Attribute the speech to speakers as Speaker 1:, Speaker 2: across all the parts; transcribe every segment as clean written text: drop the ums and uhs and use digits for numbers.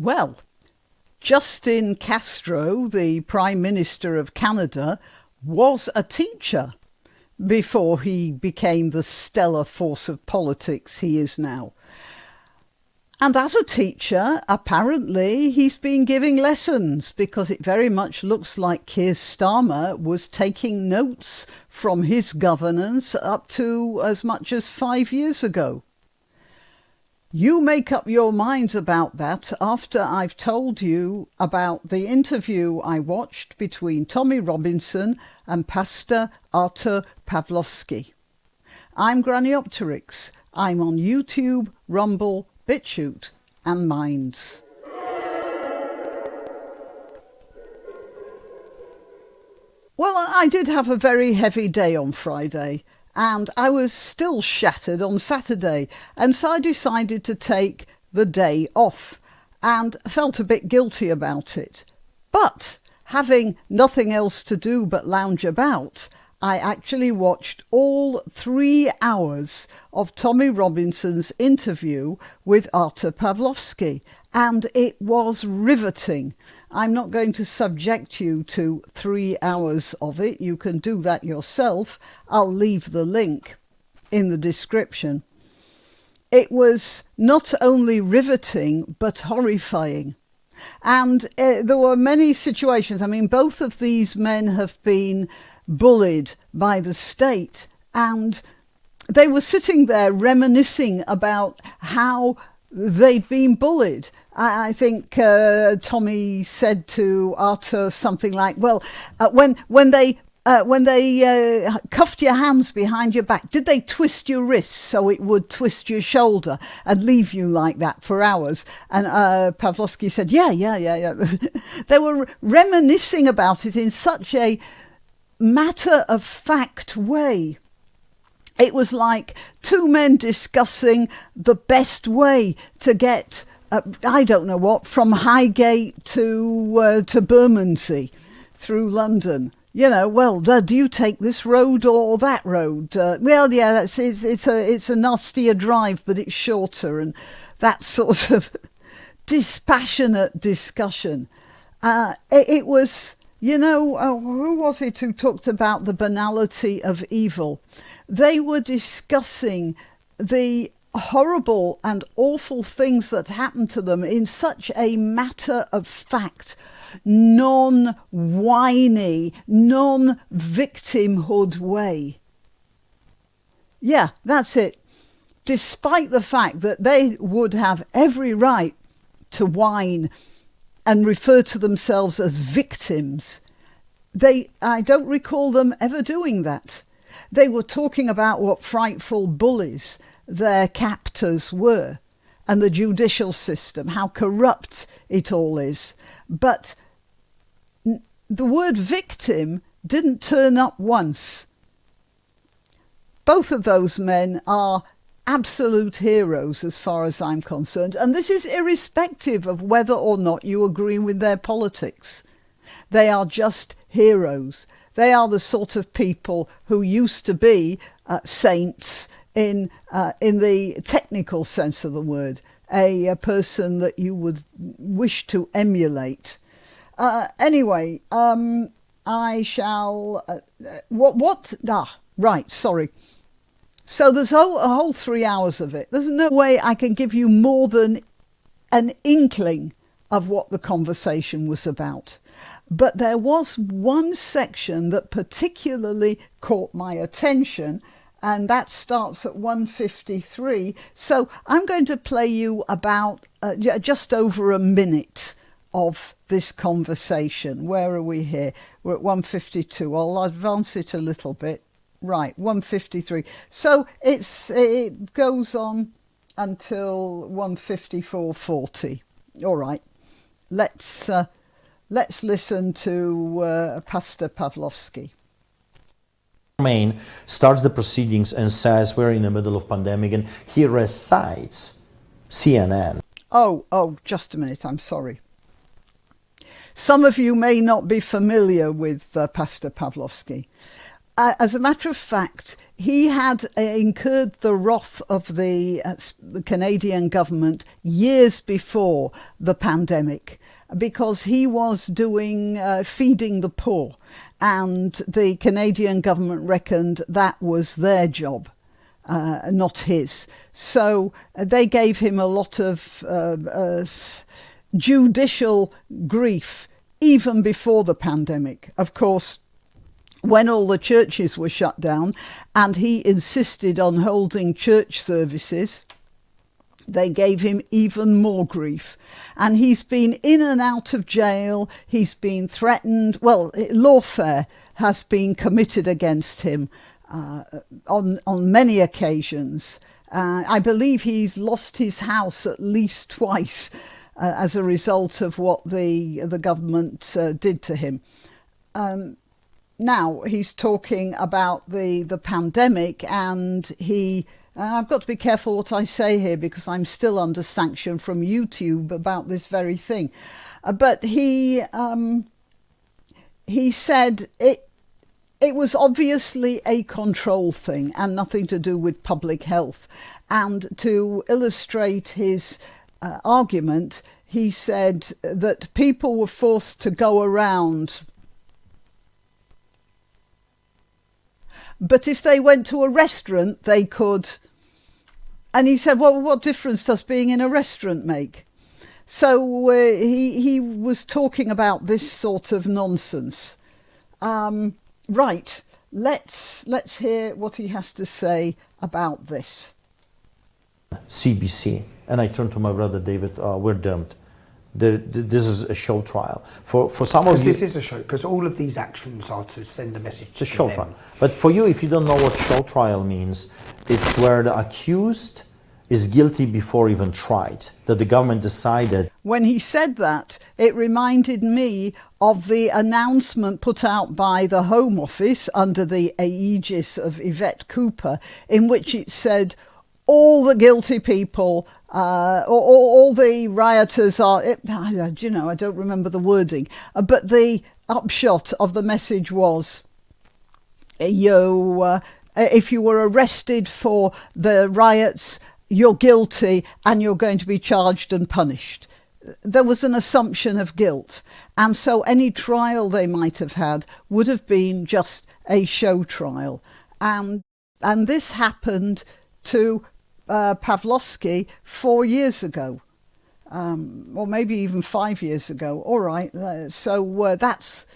Speaker 1: Well, Justin Castro, the Prime Minister of Canada, was a teacher before he became the stellar force of politics he is now. And as a teacher, apparently he's been giving lessons, because it very much looks like Keir Starmer was taking notes from his governance up to as much as 5 years ago. You make up your minds about that after I've told you about the interview I watched between Tommy Robinson and Pastor Artur Pawlowski. I'm Granniopteryx. I'm on YouTube, Rumble, BitChute and Minds. Well, I did have a very heavy day on Friday, and I was still shattered on Saturday, and so I decided to take the day off and felt a bit guilty about it. But having nothing else to do but lounge about, I actually watched all 3 hours of Tommy Robinson's interview with Artur Pawlowski, and it was riveting. I'm not going to subject you to 3 hours of it. You can do that yourself. I'll leave the link in the description. It was not only riveting, but horrifying. And there were many situations. I mean, both of these men have been bullied by the state, and they were sitting there reminiscing about how they'd been bullied. I think Tommy said to Artur something like, well, when they cuffed your hands behind your back, did they twist your wrists so it would twist your shoulder and leave you like that for hours? And Pawlowski said, yeah. They were reminiscing about it in such a matter-of-fact way. It was like two men discussing the best way to get, I don't know what, from Highgate to Bermondsey through London. You know, well, do you take this road or that road? Well, yeah, it's a nastier drive, but it's shorter, and that sort of dispassionate discussion. It was, you know, who was it who talked about the banality of evil? They were discussing the horrible and awful things that happened to them in such a matter-of-fact, non-whiny, non-victimhood way. Yeah, that's it. Despite the fact that they would have every right to whine and refer to themselves as victims, I don't recall them ever doing that. They were talking about what frightful bullies their captors were, and the judicial system, how corrupt it all is. But the word victim didn't turn up once. Both of those men are absolute heroes as far as I'm concerned, and this is irrespective of whether or not you agree with their politics. They are just heroes. They are the sort of people who used to be saints in the technical sense of the word, a person that you would wish to emulate. Anyway, I shall... right, sorry. So there's a whole 3 hours of it. There's no way I can give you more than an inkling of what the conversation was about. But there was one section that particularly caught my attention, and that starts at 1:53. So I'm going to play you about just over a minute of this conversation. Where are we here? We're at 1:52. I'll advance it a little bit. Right, 1:53. So it goes on until 1:54:40. All right, let's listen to Pastor Pawlowski.
Speaker 2: Main starts the proceedings and says we're in the middle of pandemic, and he recites CNN.
Speaker 1: Oh, just a minute, I'm sorry. Some of you may not be familiar with Pastor Pawlowski. As a matter of fact, he had incurred the wrath of the Canadian government years before the pandemic, because he was doing feeding the poor, and the Canadian government reckoned that was their job, not his. So they gave him a lot of judicial grief even before the pandemic. Of course, when all the churches were shut down and he insisted on holding church services, they gave him even more grief. And he's been in and out of jail. He's been threatened. Well, lawfare has been committed against him on many occasions. I believe he's lost his house at least twice as a result of what the government did to him. Now he's talking about the pandemic, and I've got to be careful what I say here because I'm still under sanction from YouTube about this very thing. But he said it was obviously a control thing and nothing to do with public health. And to illustrate his argument, he said that people were forced to go around. But if they went to a restaurant, they could. And he said, well, what difference does being in a restaurant make? So he was talking about this sort of nonsense. Right, let's hear what he has to say about this.
Speaker 2: CBC. And I turned to my brother David, we're doomed. This is a show trial. For some of you,
Speaker 3: this is a show, because all of these actions are to send a message to them.
Speaker 2: It's a show trial. But for you, if you don't know what show trial means, it's where the accused is guilty before even tried, that the government decided.
Speaker 1: When he said that, it reminded me of the announcement put out by the Home Office under the aegis of Yvette Cooper, in which it said, all the guilty people, all the rioters are, I don't remember the wording, but the upshot of the message was, if you were arrested for the riots, you're guilty and you're going to be charged and punished. There was an assumption of guilt. And so any trial they might have had would have been just a show trial. And this happened to Pawlowski 4 years ago, or maybe even 5 years ago. All right, so that's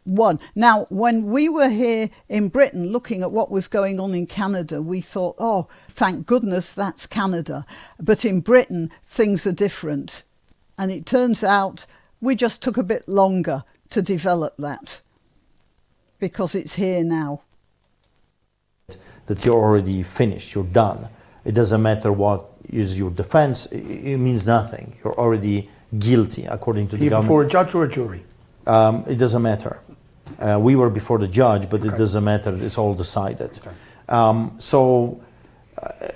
Speaker 1: one. Now, when we were here in Britain looking at what was going on in Canada, we thought, oh, thank goodness that's Canada. But in Britain, things are different. And it turns out we just took a bit longer to develop that because it's here now.
Speaker 2: That you're already finished, you're done. It doesn't matter what is your defense, it means nothing. You're already guilty according to the government.
Speaker 3: Before a judge or a jury?
Speaker 2: It doesn't matter. We were before the judge, but
Speaker 3: okay.
Speaker 2: It doesn't matter, it's all decided. Okay. So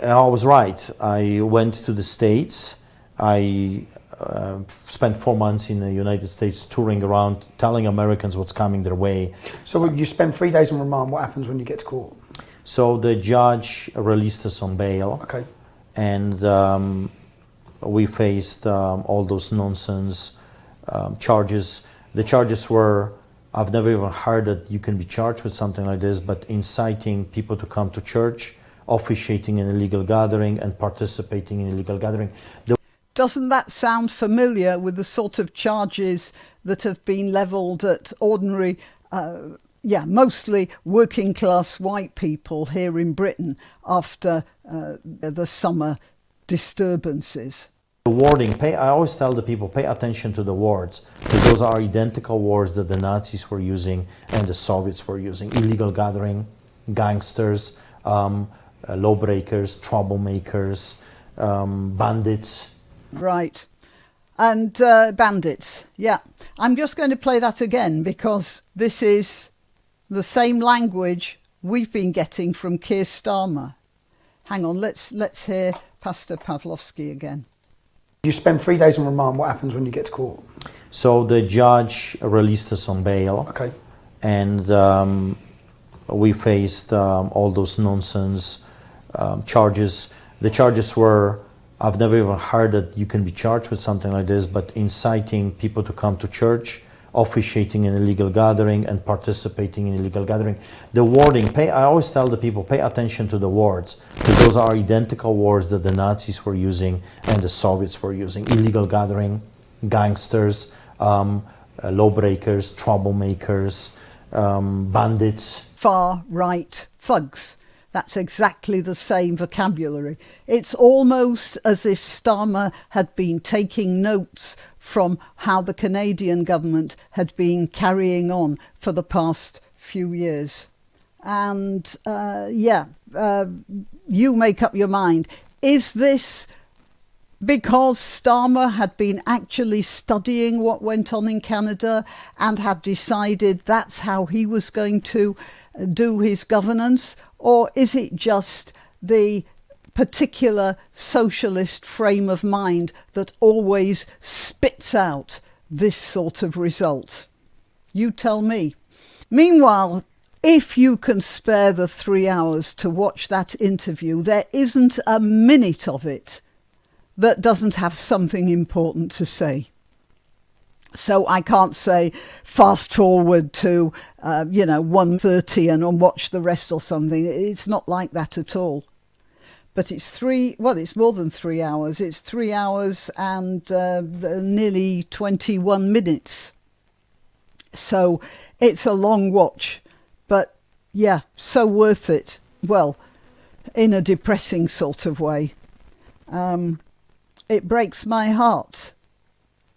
Speaker 2: I was right. I went to the States. I spent 4 months in the United States touring around, telling Americans what's coming their way.
Speaker 3: So you spend 3 days on remand. What happens when you get to court?
Speaker 2: So the judge released us on bail.
Speaker 3: Okay.
Speaker 2: And we faced all those nonsense charges. The charges were, I've never even heard that you can be charged with something like this, but inciting people to come to church, officiating in illegal gathering, and participating in illegal gathering.
Speaker 1: Doesn't that sound familiar with the sort of charges that have been levelled at ordinary, mostly working class white people here in Britain after the summer disturbances?
Speaker 2: The wording, I always tell the people, pay attention to the words, because those are identical words that the Nazis were using and the Soviets were using. Illegal gathering, gangsters, lawbreakers, troublemakers, bandits.
Speaker 1: Right. And bandits, yeah. I'm just going to play that again because this is the same language we've been getting from Keir Starmer. Hang on, let's hear Pastor Pawlowski again.
Speaker 3: You spend 3 days on remand. What happens when you get to court?
Speaker 2: So the judge released us on bail.
Speaker 3: Okay.
Speaker 2: And we faced all those nonsense charges. The charges were, I've never even heard that you can be charged with something like this, but inciting people to come to church, officiating in illegal gathering, and participating in illegal gathering. The wording, I always tell the people, pay attention to the words, because those are identical words that the Nazis were using and the Soviets were using. Illegal gathering, gangsters, lawbreakers, troublemakers, bandits.
Speaker 1: Far-right thugs. That's exactly the same vocabulary. It's almost as if Starmer had been taking notes from how the Canadian government had been carrying on for the past few years. And you make up your mind. Is this because Starmer had been actually studying what went on in Canada and had decided that's how he was going to do his governance? Or is it just the particular socialist frame of mind that always spits out this sort of result? You tell me. Meanwhile, if you can spare the 3 hours to watch that interview, there isn't a minute of it that doesn't have something important to say. So I can't say fast forward to 1:30 and watch the rest or something. It's not like that at all. But it's more than 3 hours. It's 3 hours and nearly 21 minutes. So it's a long watch, but yeah, so worth it. Well, in a depressing sort of way. It breaks my heart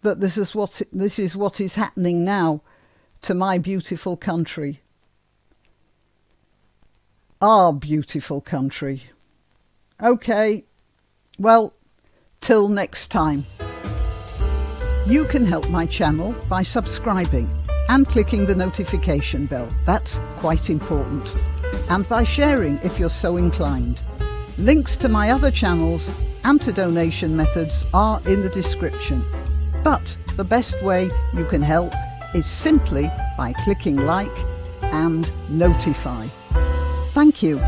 Speaker 1: that this is what is happening now to my beautiful country. Our beautiful country. Okay, well, till next time. You can help my channel by subscribing and clicking the notification bell. That's quite important. And by sharing if you're so inclined. Links to my other channels and to donation methods are in the description. But the best way you can help is simply by clicking like and notify. Thank you.